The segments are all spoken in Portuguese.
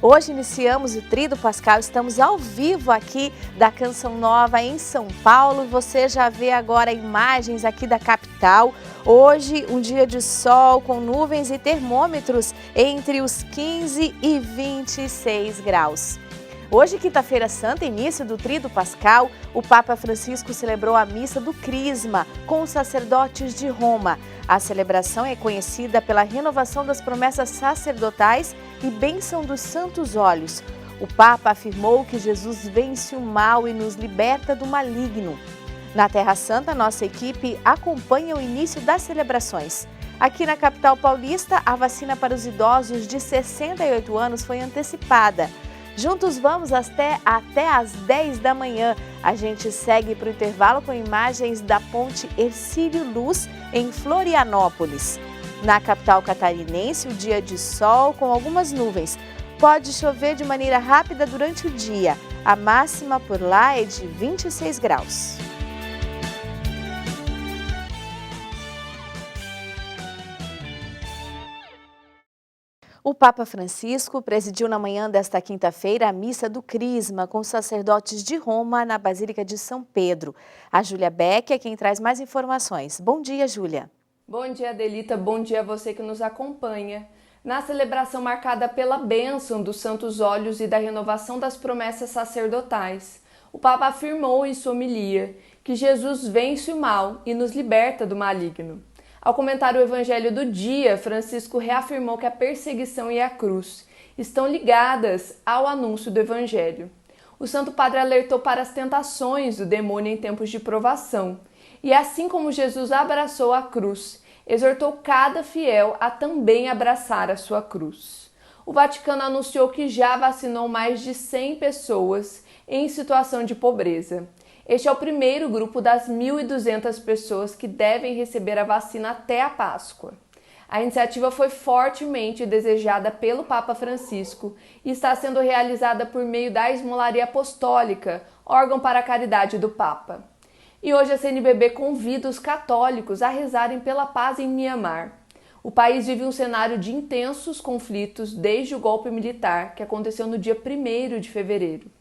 Hoje iniciamos o Tríduo Pascal, estamos ao vivo aqui da Canção Nova em São Paulo. Você já vê agora imagens aqui da capital. Hoje, um dia de sol com nuvens e termômetros entre os 15 e 26 graus. Hoje, quinta-feira santa, início do Tríduo Pascal, o Papa Francisco celebrou a missa do Crisma com os sacerdotes de Roma. A celebração é conhecida pela renovação das promessas sacerdotais e bênção dos santos óleos. O Papa afirmou que Jesus vence o mal e nos liberta do maligno. Na Terra Santa, nossa equipe acompanha o início das celebrações. Aqui na capital paulista, a vacina para os idosos de 68 anos foi antecipada. Juntos vamos até às 10 da manhã. A gente segue para o intervalo com imagens da ponte Hercílio Luz, em Florianópolis. Na capital catarinense, o dia de sol com algumas nuvens. Pode chover de maneira rápida durante o dia. A máxima por lá é de 26 graus. O Papa Francisco presidiu na manhã desta quinta-feira a missa do Crisma com os sacerdotes de Roma na Basílica de São Pedro. A Júlia Beck é quem traz mais informações. Bom dia, Júlia. Bom dia, Adelita. Bom dia a você que nos acompanha. Na celebração marcada pela bênção dos santos óleos e da renovação das promessas sacerdotais, o Papa afirmou em sua homilia que Jesus vence o mal e nos liberta do maligno. Ao comentar o Evangelho do dia, Francisco reafirmou que a perseguição e a cruz estão ligadas ao anúncio do Evangelho. O Santo Padre alertou para as tentações do demônio em tempos de provação e, assim como Jesus abraçou a cruz, exortou cada fiel a também abraçar a sua cruz. O Vaticano anunciou que já vacinou mais de 100 pessoas em situação de pobreza. Este é o primeiro grupo das 1.200 pessoas que devem receber a vacina até a Páscoa. A iniciativa foi fortemente desejada pelo Papa Francisco e está sendo realizada por meio da Esmolaria Apostólica, órgão para a caridade do Papa. E hoje a CNBB convida os católicos a rezarem pela paz em Mianmar. O país vive um cenário de intensos conflitos desde o golpe militar que aconteceu no dia 1º de fevereiro.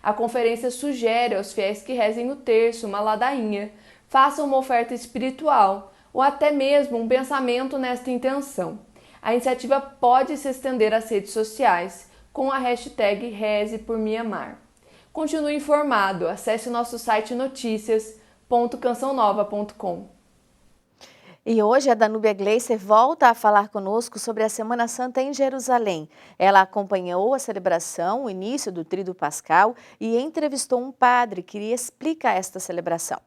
A conferência sugere aos fiéis que rezem o terço, uma ladainha, façam uma oferta espiritual ou até mesmo um pensamento nesta intenção. A iniciativa pode se estender às redes sociais com a hashtag Reze por Mianmar. Continue informado, acesse o nosso site noticias.cançãonova.com. E hoje a Danúbia Gleiser volta a falar conosco sobre a Semana Santa em Jerusalém. Ela acompanhou a celebração, o início do Tríduo Pascal e entrevistou um padre que lhe explica esta celebração.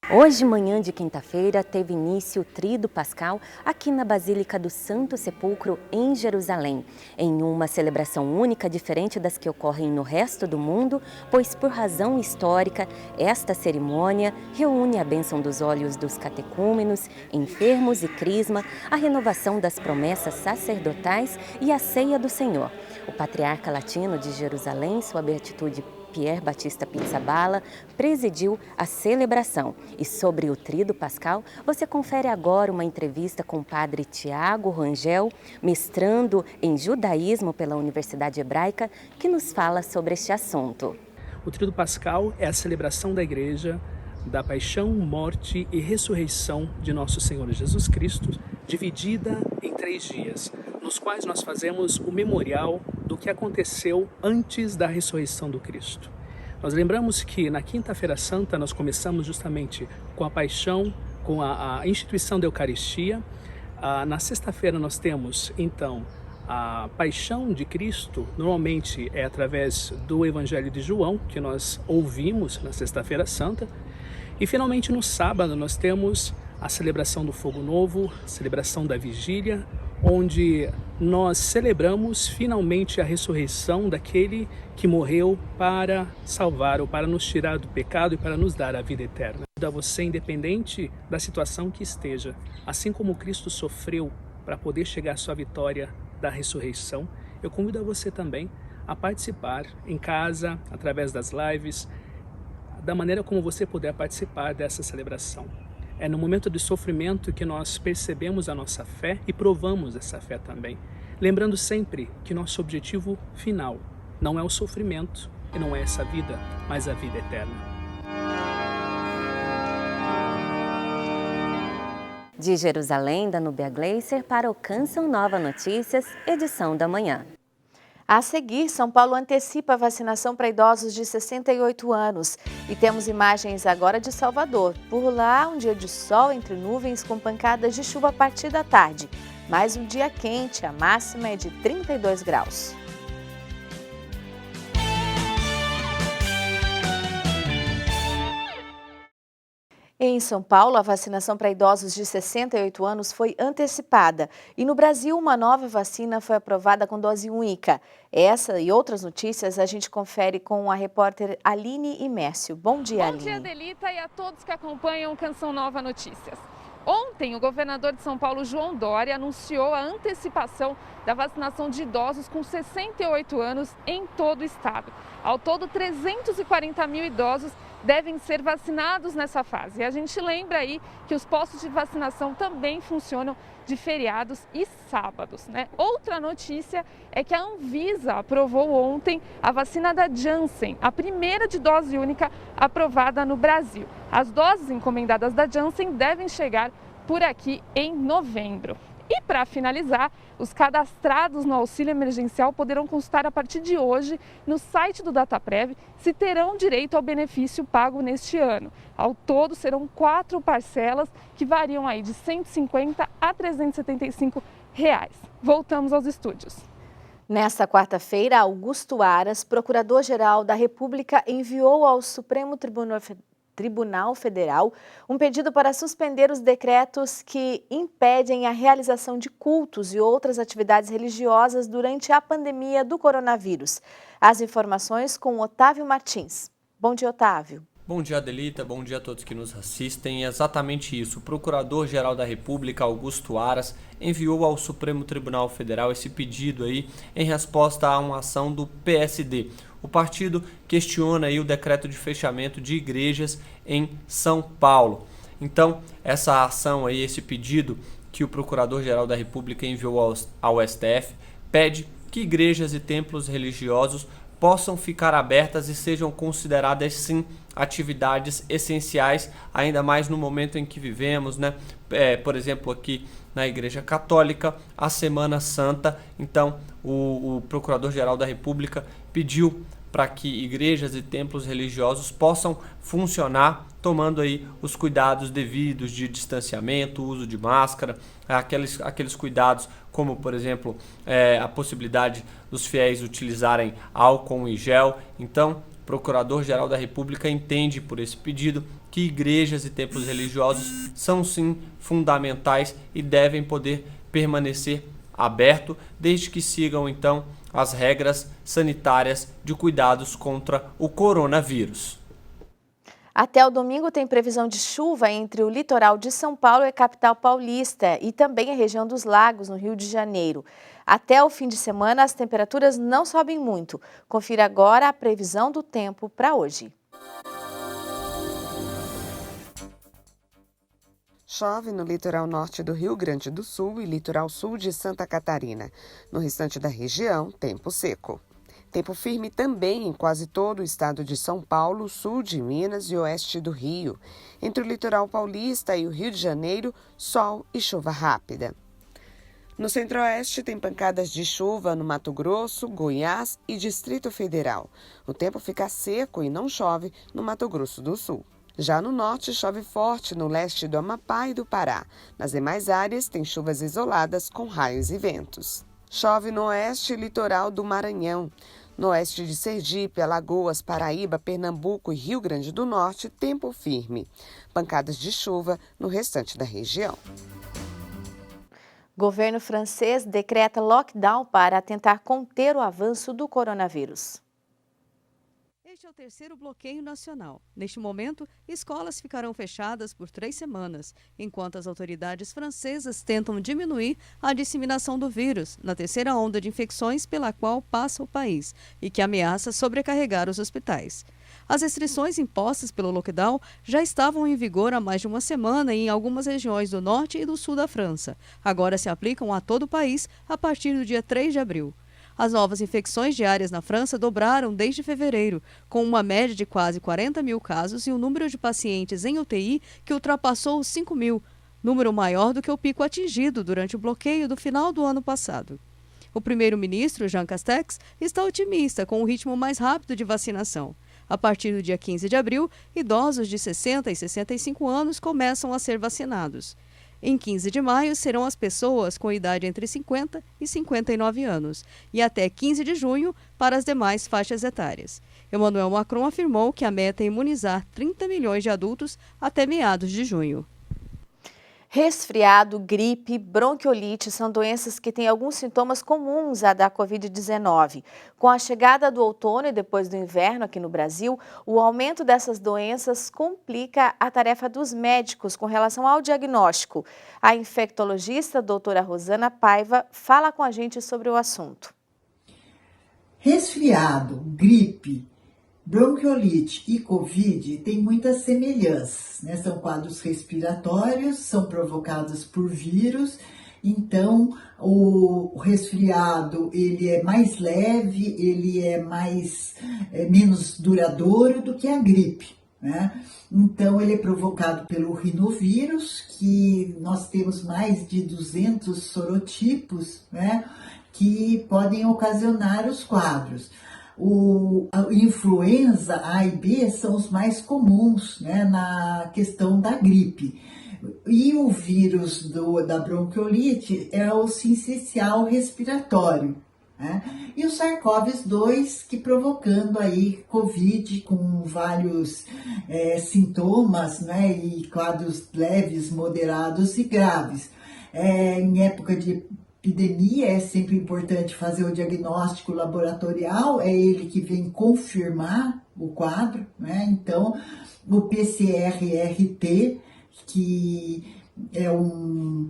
Hoje, manhã de quinta-feira, teve início o Tríduo Pascal aqui na Basílica do Santo Sepulcro, em Jerusalém, em uma celebração única, diferente das que ocorrem no resto do mundo, pois, por razão histórica, esta cerimônia reúne a bênção dos óleos dos catecúmenos, enfermos e crisma, a renovação das promessas sacerdotais e a ceia do Senhor. O patriarca latino de Jerusalém, sua beatitude Pier Batista Pizzaballa, presidiu a celebração. E sobre o Tríduo Pascal, você confere agora uma entrevista com o padre Tiago Rangel, mestrando em judaísmo pela Universidade Hebraica, que nos fala sobre este assunto. O Tríduo Pascal é a celebração da Igreja da paixão, morte e ressurreição de nosso Senhor Jesus Cristo, dividida em 3 dias, nos quais nós fazemos o memorial do que aconteceu antes da ressurreição do Cristo. Nós lembramos que na Quinta-feira Santa nós começamos justamente com a paixão, com a instituição da Eucaristia. Na sexta-feira nós temos, então, a paixão de Cristo, normalmente é através do Evangelho de João, que nós ouvimos na Sexta-feira Santa. E finalmente no sábado nós temos a celebração do Fogo Novo, a celebração da Vigília, onde nós celebramos finalmente a ressurreição daquele que morreu para salvar ou para nos tirar do pecado e para nos dar a vida eterna. A você, independente da situação que esteja, assim como Cristo sofreu para poder chegar à sua vitória da ressurreição, eu convido a você também a participar em casa, através das lives, da maneira como você puder participar dessa celebração. É no momento de sofrimento que nós percebemos a nossa fé e provamos essa fé também. lembrando sempre que nosso objetivo final não é o sofrimento e não é essa vida, mas a vida eterna. De Jerusalém, da Núbia Gleiser, para o Canção Nova Notícias, edição da manhã. A seguir, São Paulo antecipa a vacinação para idosos de 68 anos. E temos imagens agora de Salvador. Por lá, um dia de sol entre nuvens com pancadas de chuva a partir da tarde. Mais um dia quente, a máxima é de 32 graus. Em São Paulo, a vacinação para idosos de 68 anos foi antecipada. E no Brasil, uma nova vacina foi aprovada com dose única. Essa e outras notícias a gente confere com a repórter Aline Imércio. Bom dia, Aline. Bom dia, Delita, e a todos que acompanham Canção Nova Notícias. Ontem, o governador de São Paulo, João Dória, anunciou a antecipação da vacinação de idosos com 68 anos em todo o estado. Ao todo, 340 mil idosos devem ser vacinados nessa fase. E a gente lembra aí que os postos de vacinação também funcionam de feriados e sábados, né? Outra notícia é que a Anvisa aprovou ontem a vacina da Janssen, a primeira de dose única aprovada no Brasil. As doses encomendadas da Janssen devem chegar por aqui em novembro. E para finalizar, os cadastrados no auxílio emergencial poderão consultar a partir de hoje no site do Dataprev se terão direito ao benefício pago neste ano. Ao todo serão 4 parcelas que variam aí de R$ 150 a R$ 375. Voltamos aos estúdios. Nesta quarta-feira, Augusto Aras, procurador-geral da República, enviou ao Supremo Tribunal Federal um pedido para suspender os decretos que impedem a realização de cultos e outras atividades religiosas durante a pandemia do coronavírus. As informações com Otávio Martins. Bom dia, Otávio. Bom dia, Adelita. Bom dia a todos que nos assistem. É exatamente isso. O Procurador-Geral da República, Augusto Aras, enviou ao Supremo Tribunal Federal esse pedido aí em resposta a uma ação do PSD. O partido questiona aí o decreto de fechamento de igrejas em São Paulo. Então, essa ação aí, esse pedido que o Procurador-Geral da República enviou ao STF, pede que igrejas e templos religiosos possam ficar abertas e sejam consideradas, sim, atividades essenciais, ainda mais no momento em que vivemos, né? Por exemplo, aqui na Igreja Católica, a Semana Santa. Então, o Procurador-Geral da República pediu para que igrejas e templos religiosos possam funcionar tomando aí os cuidados devidos de distanciamento, uso de máscara, aqueles cuidados como, por exemplo, a possibilidade dos fiéis utilizarem álcool e gel. Então, o Procurador-Geral da República entende por esse pedido que igrejas e templos religiosos são sim fundamentais e devem poder permanecer aberto, desde que sigam então as regras sanitárias de cuidados contra o coronavírus. Até o domingo tem previsão de chuva entre o litoral de São Paulo e a capital paulista e também a região dos Lagos, no Rio de Janeiro. Até o fim de semana, as temperaturas não sobem muito. Confira agora a previsão do tempo para hoje. Chove no litoral norte do Rio Grande do Sul e litoral sul de Santa Catarina. No restante da região, tempo seco. Tempo firme também em quase todo o estado de São Paulo, sul de Minas e oeste do Rio. Entre o litoral paulista e o Rio de Janeiro, sol e chuva rápida. No centro-oeste tem pancadas de chuva no Mato Grosso, Goiás e Distrito Federal. O tempo fica seco e não chove no Mato Grosso do Sul. Já no norte, chove forte no leste do Amapá e do Pará. Nas demais áreas, tem chuvas isoladas com raios e ventos. Chove no oeste e litoral do Maranhão. No oeste de Sergipe, Alagoas, Paraíba, Pernambuco e Rio Grande do Norte, tempo firme. Pancadas de chuva no restante da região. Governo francês decreta lockdown para tentar conter o avanço do coronavírus. Este é o terceiro bloqueio nacional. Neste momento, escolas ficarão fechadas por 3 semanas, enquanto as autoridades francesas tentam diminuir a disseminação do vírus na terceira onda de infecções pela qual passa o país e que ameaça sobrecarregar os hospitais. As restrições impostas pelo lockdown já estavam em vigor há mais de uma semana em algumas regiões do norte e do sul da França. Agora se aplicam a todo o país a partir do dia 3 de abril. As novas infecções diárias na França dobraram desde fevereiro, com uma média de quase 40 mil casos e um número de pacientes em UTI que ultrapassou os 5 mil, número maior do que o pico atingido durante o bloqueio do final do ano passado. O primeiro-ministro, Jean Castex, está otimista com o ritmo mais rápido de vacinação. A partir do dia 15 de abril, idosos de 60 e 65 anos começam a ser vacinados. Em 15 de maio, serão as pessoas com idade entre 50 e 59 anos, e até 15 de junho para as demais faixas etárias. Emmanuel Macron afirmou que a meta é imunizar 30 milhões de adultos até meados de junho. Resfriado, gripe, bronquiolite são doenças que têm alguns sintomas comuns à da Covid-19. Com a chegada do outono e depois do inverno aqui no Brasil, o aumento dessas doenças complica a tarefa dos médicos com relação ao diagnóstico. A infectologista doutora Rosana Paiva fala com a gente sobre o assunto. Resfriado, gripe, bronquiolite e Covid têm muitas semelhanças, né? São quadros respiratórios, são provocados por vírus, então o resfriado ele é mais leve, ele é menos duradouro do que a gripe, né? Então ele é provocado pelo rinovírus, que nós temos mais de 200 sorotipos, né? Que podem ocasionar os quadros. A influenza A e B são os mais comuns, né, na questão da gripe. E o vírus da bronquiolite é o sincicial respiratório, né? E o SARS-CoV-2 que provocando aí Covid com vários sintomas, né, e quadros leves, moderados e graves. Em época de epidemia é sempre importante fazer o diagnóstico laboratorial, é ele que vem confirmar o quadro, né? Então, o PCR-RT, que é um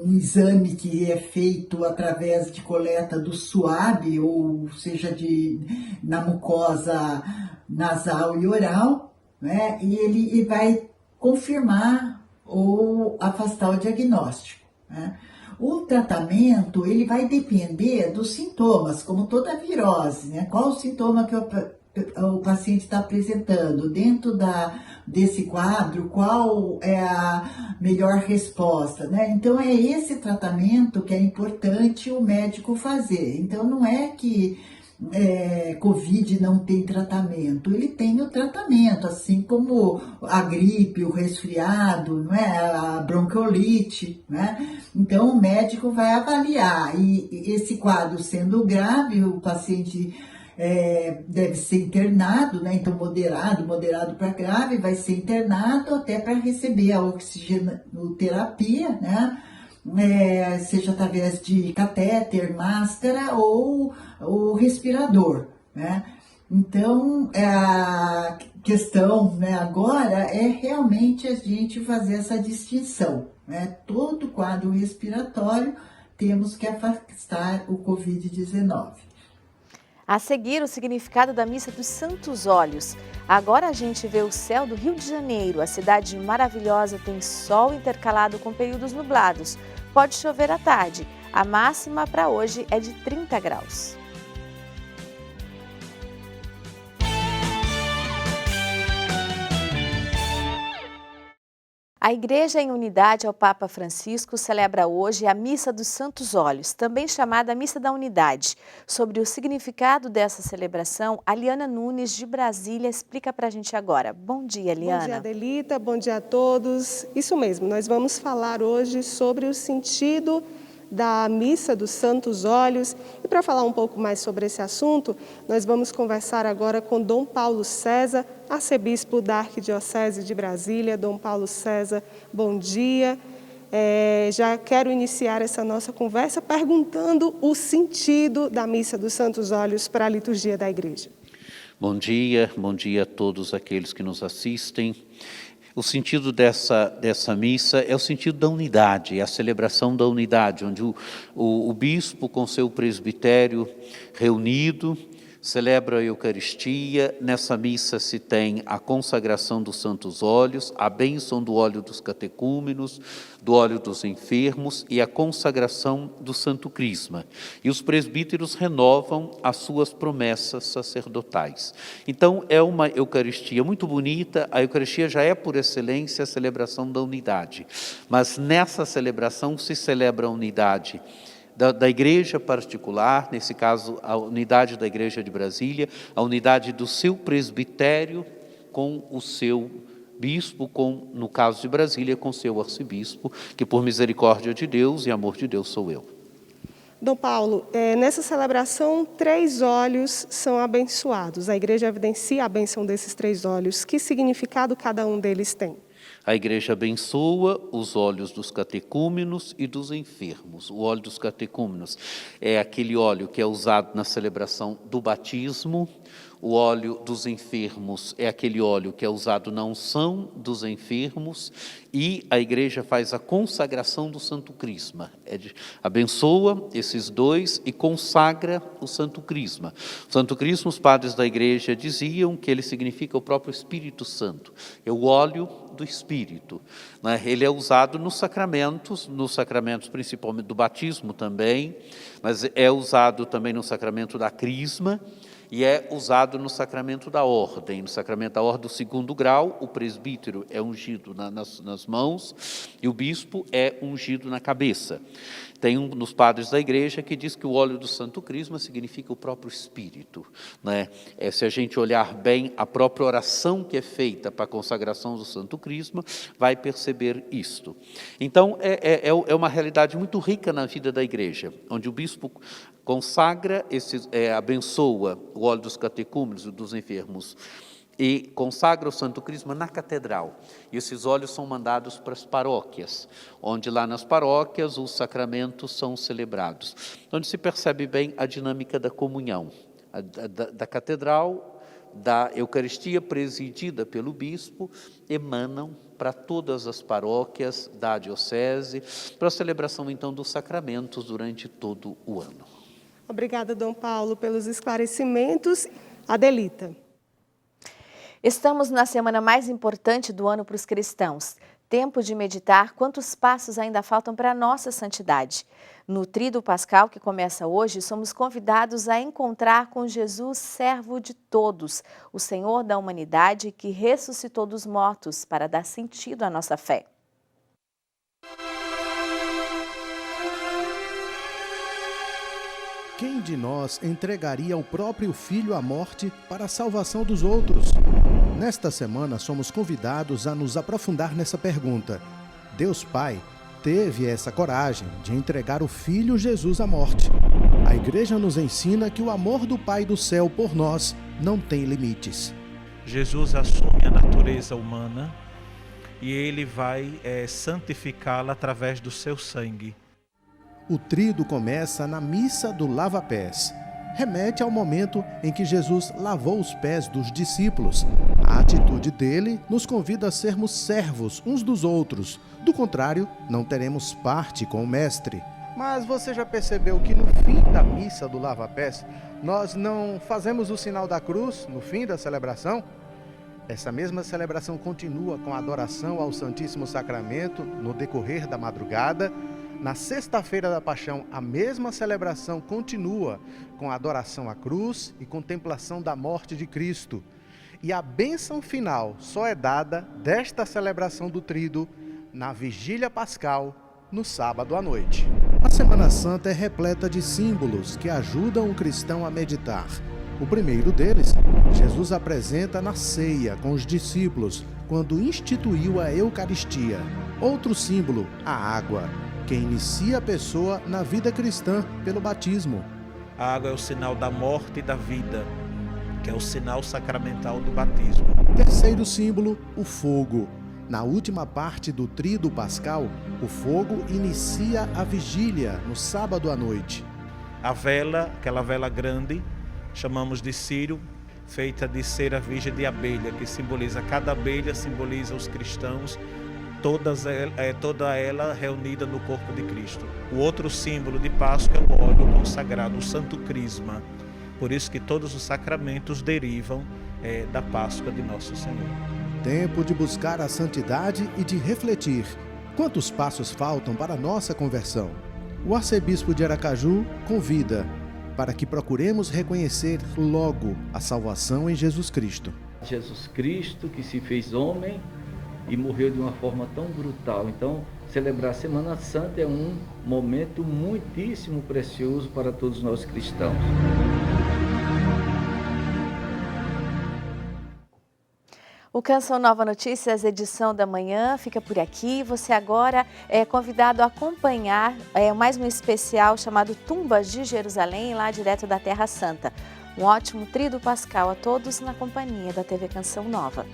exame que é feito através de coleta do suave, ou seja, na mucosa nasal e oral, né? E ele vai confirmar ou afastar o diagnóstico, né? O tratamento, ele vai depender dos sintomas, como toda virose, né? Qual o sintoma que o paciente está apresentando? Dentro desse quadro, qual é a melhor resposta, né? Então, é esse tratamento que é importante o médico fazer. Então, não é que Covid não tem tratamento, ele tem o tratamento, assim como a gripe, o resfriado, não é? A bronquiolite, né? Então o médico vai avaliar, e esse quadro sendo grave, o paciente deve ser internado, né? Então moderado para grave, vai ser internado até para receber a oxigenoterapia, né? Seja através de catéter, máscara ou o respirador, né? Então, a questão, né, agora é realmente a gente fazer essa distinção, né? Todo quadro respiratório temos que afastar o Covid-19. A seguir, o significado da Missa dos Santos Olhos. Agora a gente vê o céu do Rio de Janeiro. A cidade maravilhosa tem sol intercalado com períodos nublados. Pode chover à tarde. A máxima para hoje é de 30 graus. A Igreja em Unidade ao Papa Francisco celebra hoje a Missa dos Santos Olhos, também chamada Missa da Unidade. Sobre o significado dessa celebração, a Liana Nunes, de Brasília, explica para a gente agora. Bom dia, Liana. Bom dia, Adelita. Bom dia a todos. Isso mesmo, nós vamos falar hoje sobre o sentido da Missa dos Santos Olhos. E para falar um pouco mais sobre esse assunto, nós vamos conversar agora com Dom Paulo César, arcebispo da Arquidiocese de Brasília. Dom Paulo César, bom dia. Já quero iniciar essa nossa conversa perguntando o sentido da Missa dos Santos Olhos para a liturgia da Igreja. Bom dia a todos aqueles que nos assistem. O sentido dessa missa é o sentido da unidade, é a celebração da unidade, onde o bispo com seu presbitério reunido celebra a Eucaristia. Nessa missa se tem a consagração dos santos óleos, a bênção do óleo dos catecúmenos, do óleo dos enfermos e a consagração do Santo Crisma. E os presbíteros renovam as suas promessas sacerdotais. Então é uma Eucaristia muito bonita. A Eucaristia já é por excelência a celebração da unidade, mas nessa celebração se celebra a unidade da igreja particular, nesse caso a unidade da Igreja de Brasília, a unidade do seu presbitério com o seu bispo, no caso de Brasília, com o seu arcebispo, que por misericórdia de Deus e amor de Deus sou eu. Dom Paulo, nessa celebração, 3 óleos são abençoados. A igreja evidencia a bênção desses 3 óleos. Que significado cada um deles tem? A igreja abençoa os óleos dos catecúmenos e dos enfermos. O óleo dos catecúmenos é aquele óleo que é usado na celebração do batismo. O óleo dos enfermos é aquele óleo que é usado na unção dos enfermos, e a igreja faz a consagração do Santo Crisma. Abençoa esses 2 e consagra o Santo Crisma. O Santo Crisma, os padres da igreja diziam que ele significa o próprio Espírito Santo. É o óleo do Espírito, né? Ele é usado nos sacramentos principalmente do batismo também, mas é usado também no sacramento da Crisma, e é usado no sacramento da ordem. No sacramento da ordem do 2º grau, o presbítero é ungido nas mãos e o bispo é ungido na cabeça. Tem um dos padres da igreja que diz que o óleo do Santo Crisma significa o próprio Espírito, né? Se a gente olhar bem a própria oração que é feita para a consagração do Santo Crisma, vai perceber isto. Então, é uma realidade muito rica na vida da igreja, onde o bispo consagra, abençoa o óleo dos catecúmenos e dos enfermos, e consagra o Santo Crisma na catedral. E esses óleos são mandados para as paróquias, onde lá nas paróquias os sacramentos são celebrados. Onde se percebe bem a dinâmica da comunhão, da catedral, da Eucaristia presidida pelo bispo, emanam para todas as paróquias da diocese, para a celebração então dos sacramentos durante todo o ano. Obrigada, Dom Paulo, pelos esclarecimentos. Adelita. Estamos na semana mais importante do ano para os cristãos. Tempo de meditar quantos passos ainda faltam para a nossa santidade. No Tríduo Pascal, que começa hoje, somos convidados a encontrar com Jesus, servo de todos, o Senhor da humanidade que ressuscitou dos mortos para dar sentido à nossa fé. Quem de nós entregaria o próprio Filho à morte para a salvação dos outros? Nesta semana, somos convidados a nos aprofundar nessa pergunta. Deus Pai teve essa coragem de entregar o Filho Jesus à morte. A Igreja nos ensina que o amor do Pai do céu por nós não tem limites. Jesus assume a natureza humana e ele vai santificá-la através do seu sangue. O tríduo começa na missa do lava-pés. Remete ao momento em que Jesus lavou os pés dos discípulos. A atitude dele nos convida a sermos servos uns dos outros. Do contrário, não teremos parte com o Mestre. Mas você já percebeu que no fim da missa do lava-pés, nós não fazemos o sinal da cruz no fim da celebração? Essa mesma celebração continua com a adoração ao Santíssimo Sacramento no decorrer da madrugada. Na sexta-feira da Paixão, a mesma celebração continua com a adoração à cruz e contemplação da morte de Cristo. E a bênção final só é dada desta celebração do Tríduo na Vigília Pascal, no sábado à noite. A Semana Santa é repleta de símbolos que ajudam o cristão a meditar. O primeiro deles, Jesus apresenta na ceia com os discípulos, quando instituiu a Eucaristia. Outro símbolo, a água, que inicia a pessoa na vida cristã pelo batismo. A água é o sinal da morte e da vida, que é o sinal sacramental do batismo. Terceiro símbolo, o fogo. Na última parte do Tríduo Pascal, o fogo inicia a vigília no sábado à noite. A vela, aquela vela grande, chamamos de círio, feita de cera virgem de abelha, que simboliza, cada abelha simboliza os cristãos, toda ela reunida no corpo de Cristo. O outro símbolo de Páscoa é o óleo consagrado, o Santo Crisma, Por isso que todos os sacramentos derivam da Páscoa de Nosso Senhor. Tempo de buscar a santidade e de refletir. Quantos passos faltam para a nossa conversão? O arcebispo de Aracaju convida para que procuremos reconhecer logo a salvação em Jesus Cristo. Jesus Cristo que se fez homem e morreu de uma forma tão brutal. Então, celebrar a Semana Santa é um momento muitíssimo precioso para todos nós cristãos. O Canção Nova Notícias, edição da manhã, fica por aqui. Você agora é convidado a acompanhar mais um especial chamado Tumbas de Jerusalém, lá direto da Terra Santa. Um ótimo Tríduo Pascal a todos na companhia da TV Canção Nova.